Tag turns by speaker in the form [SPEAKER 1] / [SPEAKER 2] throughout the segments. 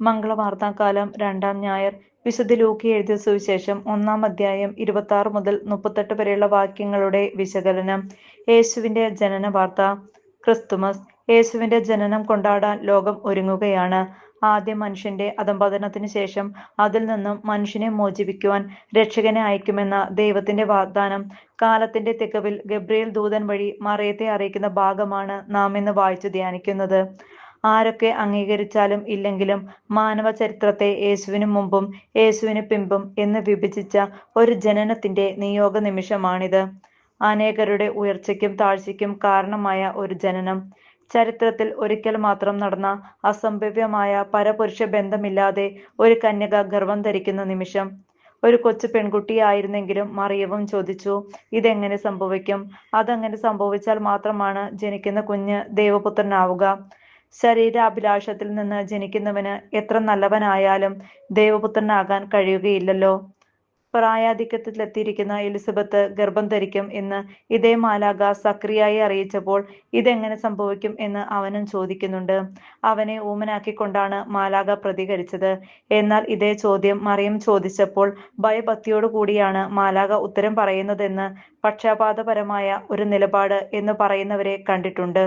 [SPEAKER 1] മംഗളവാർത്താക്കാലം 2-ാം ഞായർ. വിശുദ്ധ ലൂക്കാ എഴുതിയ സുവിശേഷം 1-ാം അധ്യായം 26 മുതൽ 38 വരെയുള്ള വാക്യങ്ങളുടെ വിശകലനം. യേശുവിന്റെ ജനന വാർത്ത. ക്രിസ്തുമസ്. യേശുവിന്റെ ജനനം കൊണ്ടാടാൻ ലോകം ഒരുങ്ങുകയാണ്. ആദ്യ മനുഷ്യന്റെ അധഃപതനത്തിനു ശേഷം അതിൽ നിന്നും മനുഷ്യനെ മോചിപ്പിക്കുവാൻ രക്ഷകനെ അയക്കുമെന്ന ദൈവത്തിന്റെ വാഗ്ദാനം കാലത്തിന്റെ തികവിൽ ഗബ്രിയേൽ ദൂതൻ വഴി മറിയത്തെ അറിയിക്കുന്ന ഭാഗമാണ് നാം ഇന്ന് വായിച്ചു ധ്യാനിക്കുന്നത്. ആരൊക്കെ അംഗീകരിച്ചാലും ഇല്ലെങ്കിലും മാനവ ചരിത്രത്തെ യേശുവിനു മുമ്പും യേശുവിനു പിമ്പും എന്ന് വിഭജിച്ച ഒരു ജനനത്തിന്റെ നിയോഗ നിമിഷമാണിത്. അനേകരുടെ ഉയർച്ചയ്ക്കും താഴ്ചയ്ക്കും കാരണമായ ഒരു ജനനം. ചരിത്രത്തിൽ ഒരിക്കൽ മാത്രം നടന്ന അസംഭവ്യമായ പരപുരുഷ ബന്ധമില്ലാതെ ഒരു കന്യക ഗർഭം ധരിക്കുന്ന നിമിഷം. ഒരു കൊച്ചു പെൺകുട്ടിയായിരുന്നെങ്കിലും മറിയവും ചോദിച്ചു, ഇതെങ്ങനെ സംഭവിക്കും? അതങ്ങനെ സംഭവിച്ചാൽ മാത്രമാണ് ജനിക്കുന്ന കുഞ്ഞ് ദൈവപുത്രനാവുക. ശരീരാഭിലാഷത്തിൽ നിന്ന് ജനിക്കുന്നവന് എത്ര നല്ലവനായാലും ദൈവപുത്രനാകാൻ കഴിയുകയില്ലല്ലോ. പ്രായാധിക്യത്തിലെത്തിയിരിക്കുന്ന എലിസബത്ത് ഗർഭം ധരിക്കും എന്ന് ഇതേ മാലാഖ സക്രിയായെ അറിയിച്ചപ്പോൾ ഇതെങ്ങനെ സംഭവിക്കും എന്ന് അവനും ചോദിക്കുന്നുണ്ട്. അവനെ ഊമനാക്കിക്കൊണ്ടാണ് മാലാഖ പ്രതികരിച്ചത്. എന്നാൽ ഇതേ ചോദ്യം മറിയം ചോദിച്ചപ്പോൾ ഭയഭക്തിയോടു കൂടിയാണ് മാലാഖ ഉത്തരം പറയുന്നതെന്ന് പക്ഷപാതപരമായ ഒരു നിലപാട് എന്ന് പറയുന്നവരെ കണ്ടിട്ടുണ്ട്.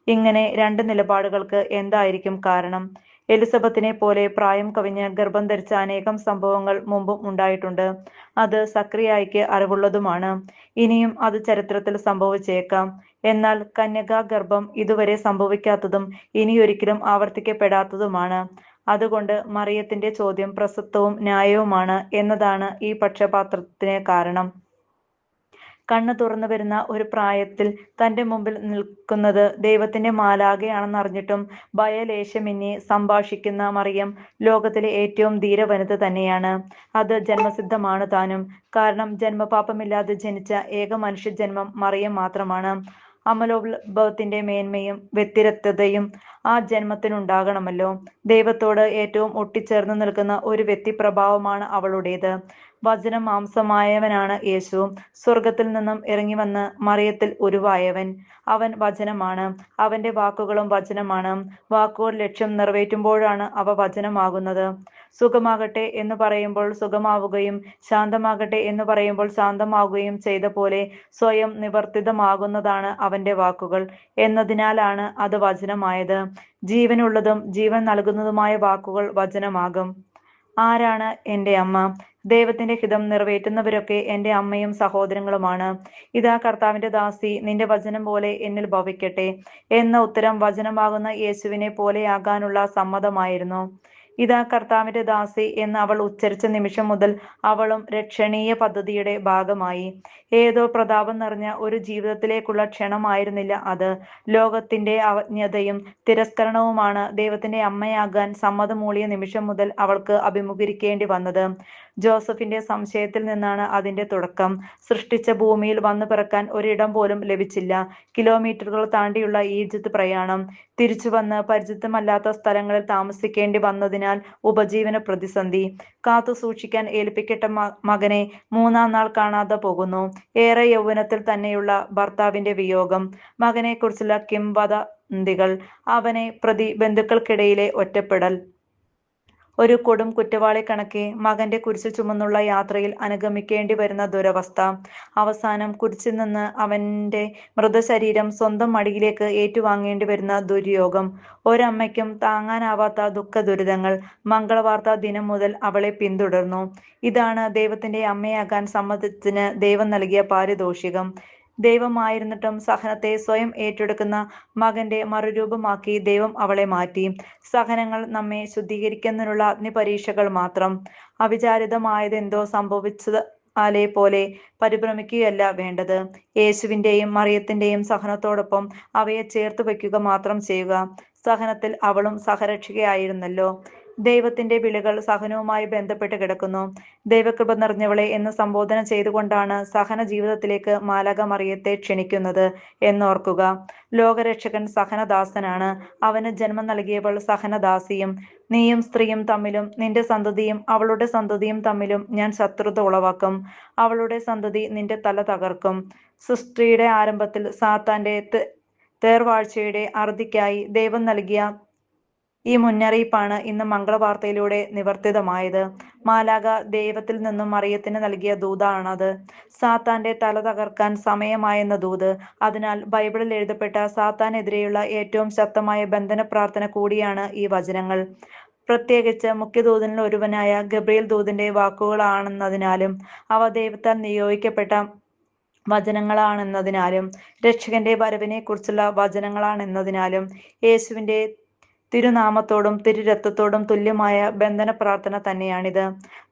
[SPEAKER 1] ഇങ്ങനെ രണ്ട് നിലപാടുകൾക്ക് എന്തായിരിക്കും കാരണം? എലിസബത്തിനെ പോലെ പ്രായം കവിഞ്ഞ് ഗർഭം ധരിച്ച അനേകം സംഭവങ്ങൾ മുമ്പും ഉണ്ടായിട്ടുണ്ട്. അത് സക്രിയായ്ക്ക് അറിവുള്ളതുമാണ്. ഇനിയും അത് ചരിത്രത്തിൽ സംഭവിച്ചേക്കാം. എന്നാൽ കന്യകാഗർഭം ഇതുവരെ സംഭവിക്കാത്തതും ഇനിയൊരിക്കലും ആവർത്തിക്കപ്പെടാത്തതുമാണ്. അതുകൊണ്ട് മറിയത്തിന്റെ ചോദ്യം പ്രസക്തവും ന്യായവുമാണ് എന്നതാണ് ഈ പക്ഷപാതത്തിന് കാരണം. കണ്ണ് തുറന്നു വരുന്ന ഒരു പ്രായത്തിൽ തന്റെ മുമ്പിൽ നിൽക്കുന്നത് ദൈവത്തിന്റെ മാലാഖയാണെന്നറിഞ്ഞിട്ടും ഭയലേശമെന്യേ സംഭാഷിക്കുന്ന മറിയം ലോകത്തിലെ ഏറ്റവും ധീര വനിത തന്നെയാണ്. അത് ജന്മസിദ്ധമാണ് താനും. കാരണം ജന്മപാപമില്ലാതെ ജനിച്ച ഏക മനുഷ്യജന്മം മറിയം മാത്രമാണ്. അമലോത്ഭവത്തിന്റെ മേന്മയും വ്യതിരിക്തതയും ആ ജന്മത്തിനുണ്ടാകണമല്ലോ. ദൈവത്തോട് ഏറ്റവും ഒട്ടിച്ചേർന്ന് നിൽക്കുന്ന ഒരു വ്യക്തിപ്രഭാവമാണ് അവളുടേത്. വചനം മാംസമായവനാണ് യേശു. സ്വർഗത്തിൽ നിന്നും ഇറങ്ങിവന്ന് മറിയത്തിൽ ഉരുവായവൻ. അവൻ വചനമാണ്. അവന്റെ വാക്കുകളും വചനമാണ്. വാക്കുകൾ ലക്ഷ്യം നിറവേറ്റുമ്പോഴാണ് അവ വചനമാകുന്നത്. സുഖമാകട്ടെ എന്ന് പറയുമ്പോൾ സുഖമാവുകയും ശാന്തമാകട്ടെ എന്ന് പറയുമ്പോൾ ശാന്തമാവുകയും ചെയ്ത പോലെ സ്വയം നിവർത്തിതമാകുന്നതാണ് അവന്റെ വാക്കുകൾ. എന്നതിനാലാണ് അത് വചനമായത്. ജീവനുള്ളതും ജീവൻ നൽകുന്നതുമായ വാക്കുകൾ വചനമാകും. ആരാണ് എൻ്റെ അമ്മ? ദൈവത്തിന്റെ ഹിതം നിറവേറ്റുന്നവരൊക്കെ എൻ്റെ അമ്മയും സഹോദരങ്ങളുമാണ്. ഇതാ കർത്താവിന്റെ ദാസി, നിന്റെ വചനം പോലെ എന്നിൽ ഭവിക്കട്ടെ എന്ന ഉത്തരം വചനമാകുന്ന യേശുവിനെ പോലെയാകാനുള്ള സമ്മതമായിരുന്നു. ഇതാ കർത്താവിന്റെ ദാസി എന്ന് അവൾ ഉച്ചരിച്ച നിമിഷം മുതൽ അവളും രക്ഷണീയ പദ്ധതിയുടെ ഭാഗമായി. ഏതോ പ്രതാപം നിറഞ്ഞ ഒരു ജീവിതത്തിലേക്കുള്ള ക്ഷണമായിരുന്നില്ല അത്. ലോകത്തിന്റെ അവജ്ഞതയും തിരസ്കരണവുമാണ് ദൈവത്തിന്റെ അമ്മയാകാൻ സമ്മതമൂളിയ നിമിഷം മുതൽ അവൾക്ക് അഭിമുഖീകരിക്കേണ്ടി വന്നത്. ജോസഫിന്റെ സംശയത്തിൽ നിന്നാണ് അതിന്റെ തുടക്കം. സൃഷ്ടിച്ച ഭൂമിയിൽ വന്നു പിറക്കാൻ ഒരിടം പോലും ലഭിച്ചില്ല. കിലോമീറ്ററുകൾ താണ്ടിയുള്ള ഈജിപ്ത് പ്രയാണം. തിരിച്ചു വന്ന് പരിചിതമല്ലാത്ത സ്ഥലങ്ങളിൽ താമസിക്കേണ്ടി വന്നതിനാൽ ഉപജീവന പ്രതിസന്ധി. കാത്തു സൂക്ഷിക്കാൻ ഏൽപ്പിക്കപ്പെട്ട മകനെ 3-ാം നാൾ കാണാതെ പോകുന്നു. ഏറെ യൗവനത്തിൽ തന്നെയുള്ള ഭർത്താവിന്റെ വിയോഗം. മകനെക്കുറിച്ചുള്ള കിംവദന്തികൾ. അവനെ പ്രതി ബന്ധുക്കൾക്കിടയിലെ ഒറ്റപ്പെടൽ. ഒരു കൊടും കുറ്റവാളി കണക്കെ മകന്റെ കുരിശ് ചുമന്നുള്ള യാത്രയിൽ അനുഗമിക്കേണ്ടി വരുന്ന ദുരവസ്ഥ. അവസാനം കുരിശിൽ നിന്ന് അവന്റെ മൃതശരീരം സ്വന്തം മടിയിലേക്ക് ഏറ്റുവാങ്ങേണ്ടി വരുന്ന ദുര്യോഗം. ഒരമ്മയ്ക്കും താങ്ങാനാവാത്ത ദുഃഖദുരിതങ്ങൾ മംഗളവാർത്താ ദിനം മുതൽ അവളെ പിന്തുടർന്നു. ഇതാണ് ദൈവത്തിന്റെ അമ്മയാകാൻ സമ്മതത്തിന് ദൈവം നൽകിയ പാരിതോഷികം. ദൈവമായിരുന്നിട്ടും സഹനത്തെ സ്വയം ഏറ്റെടുക്കുന്ന മകന്റെ മറുരൂപമാക്കി ദൈവം അവളെ മാറ്റി. സഹനങ്ങൾ നമ്മെ ശുദ്ധീകരിക്കുന്നതിനുള്ള അഗ്നിപരീക്ഷകൾ മാത്രം. അവിചാരിതമായതെന്തോ സംഭവിച്ചാലെ പോലെ പരിഭ്രമിക്കുകയല്ല വേണ്ടത്. യേശുവിന്റെയും മറിയത്തിന്റെയും സഹനത്തോടൊപ്പം അവയെ ചേർത്ത് വയ്ക്കുക മാത്രം ചെയ്യുക. സഹനത്തിൽ അവളും സഹരക്ഷകയായിരുന്നല്ലോ. ദൈവത്തിന്റെ വിളികൾ സഹനവുമായി ബന്ധപ്പെട്ട് കിടക്കുന്നു. ദൈവകൃപ നിറഞ്ഞവളെ എന്ന് സംബോധന ചെയ്തുകൊണ്ടാണ് സഹന ജീവിതത്തിലേക്ക് മാലാഖ മറിയത്തെ ക്ഷണിക്കുന്നത് എന്നോർക്കുക. ലോകരക്ഷകൻ സഹനദാസനാണ്. അവന് ജന്മം നൽകിയവൾ സഹനദാസിയും. നീയും സ്ത്രീയും തമ്മിലും നിന്റെ സന്തതിയും അവളുടെ സന്തതിയും തമ്മിലും ഞാൻ ശത്രുത ഉളവാക്കും. അവളുടെ സന്തതി നിന്റെ തല തകർക്കും. സൃഷ്ടിയുടെ ആരംഭത്തിൽ സാത്താന്റെ തേർവാഴ്ചയുടെ അറുതിക്കായി ദൈവം നൽകിയ ഈ മുന്നറിയിപ്പാണ് ഇന്ന് മംഗളവാർത്തയിലൂടെ നിവർത്തിതമായത്. മാലാഖ ദൈവത്തിൽ നിന്നും മറിയത്തിന് നൽകിയ ദൂതാണത്. സാത്താന്റെ തല തകർക്കാൻ സമയമായെന്ന ദൂത്. അതിനാൽ ബൈബിളിൽ എഴുതപ്പെട്ട സാത്താനെതിരെയുള്ള ഏറ്റവും ശക്തമായ ബന്ധന പ്രാർത്ഥന കൂടിയാണ് ഈ വചനങ്ങൾ. പ്രത്യേകിച്ച് മുഖ്യദൂതനിൽ ഒരുവനായ ഗബ്രിയേൽ ദൂതന്റെ വാക്കുകളാണെന്നതിനാലും അവ ദൈവത്താൽ നിയോഗിക്കപ്പെട്ട വചനങ്ങളാണെന്നതിനാലും രക്ഷകന്റെ വരവിനെ കുറിച്ചുള്ള വചനങ്ങളാണെന്നതിനാലും യേശുവിന്റെ തിരുനാമത്തോടും തിരുരക്തത്തോടും തുല്യമായ ബന്ധന പ്രാർത്ഥന തന്നെയാണിത്.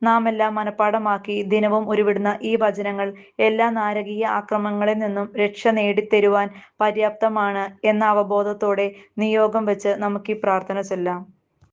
[SPEAKER 1] നാം എല്ലാം മനഃപ്പാഠമാക്കി ദിനവും ഉരുവിടുന്ന ഈ വചനങ്ങൾ എല്ലാ നാരകീയ ആക്രമണങ്ങളിൽ നിന്നും രക്ഷ നേടിത്തരുവാൻ പര്യാപ്തമാണ് എന്ന അവബോധത്തോടെ നിയോഗം വെച്ച് നമുക്ക് ഈ പ്രാർത്ഥന ചൊല്ലാം.